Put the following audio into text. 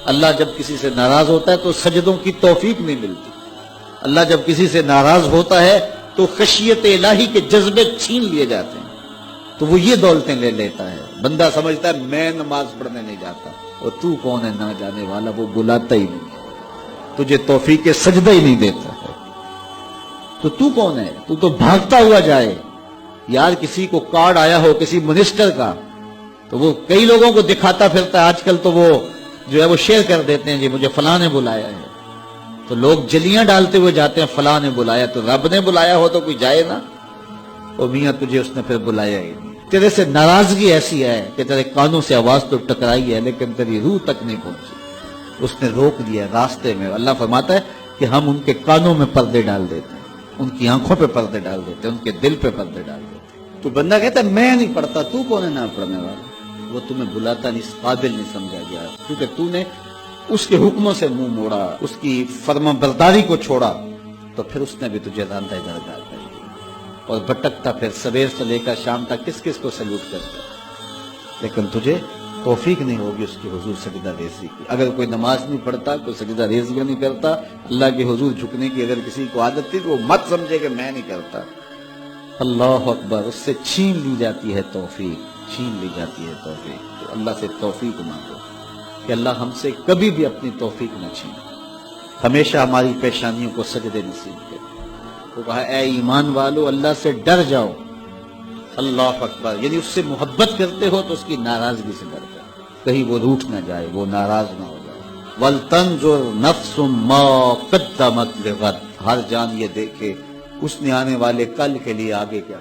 اللہ جب کسی سے ناراض ہوتا ہے تو سجدوں کی توفیق نہیں ملتی. اللہ جب کسی سے ناراض ہوتا ہے تو خشیت الہی کے جذبے چھین لیے جاتے ہیں. تو وہ یہ دولتیں لے لیتا ہے. بندہ سمجھتا ہے میں نماز پڑھنے نہیں جاتا، اور تو کون ہے نہ جانے والا، وہ بلاتا ہی نہیں ہے، تجھے توفیق سجدہ ہی نہیں دیتا ہے. تو کون ہے؟ تو بھاگتا ہوا جائے. یار کسی کو کارڈ آیا ہو کسی منسٹر کا تو وہ کئی لوگوں کو دکھاتا پھرتا ہے. آج کل تو وہ جو ہے وہ شیئر کر دیتے ہیں، جی مجھے فلاں نے بلایا ہے. تو لوگ جلیاں ڈالتے ہوئے جاتے ہیں، فلاں نے بلایا. تو رب نے بلایا ہو تو کوئی جائے نا. او میاں تجھے اس نے پھر بلایا ہی نہیں. تیرے سے ناراضگی ایسی ہے کہ تیرے کانوں سے آواز تو ٹکرائی ہے لیکن تیری روح تک نہیں پہنچی. اس نے روک دیا راستے میں. اللہ فرماتا ہے کہ ہم ان کے کانوں میں پردے ڈال دیتے ہیں، ان کی آنکھوں پہ پردے ڈال دیتے ہیں، ان کے دل پہ پردے ڈال دیتے ہیں. تو بندہ کہتا ہے میں نہیں پڑھتا، تو کون ہے نہ پڑھنے والا؟ وہ تمہیں بلاتا نہیں، اس قابل نہیں سمجھا گیا کیونکہ تو نے اس کے حکموں سے منہ موڑا، اس کی فرما برداری کو چھوڑا. تو پھر اس نے بھی تجھے راندہ درگاہ کر دیا اور بھٹکتا پھر سویر سے لے کر شام تک کس کس کو سلوٹ کرتا. لیکن تجھے توفیق نہیں ہوگی اس کی حضور سجدہ ریزی کی. اگر کوئی نماز نہیں پڑھتا، کوئی سجدہ ریزیاں نہیں کرتا، اللہ کے حضور جھکنے کی اگر کسی کو عادت تھی تو وہ مت سمجھے کہ میں نہیں کرتا. اللہ اکبر. اس سے چھین لی جاتی ہے توفیق، چھین لی جاتی ہے توفیق. تو اللہ سے توفیق مانگو کہ اللہ ہم سے کبھی بھی اپنی توفیق نہ چھین، ہمیشہ ہماری پیشانیوں کو سجدے نصیب کرے. وہ کہا اے ایمان والو اللہ سے ڈر جاؤ. اللہ اکبر. یعنی اس سے محبت کرتے ہو تو اس کی ناراضگی سے ڈر جاؤ، کہیں وہ روٹھ نہ جائے، وہ ناراض نہ ہو جائے. وَلْتَنْظُرْ نَفْسٌ مَا قَدَّمَتْ لِغَدٍ. ہر جان یہ دیکھے اس نے آنے والے کل کے لیے آگے کیا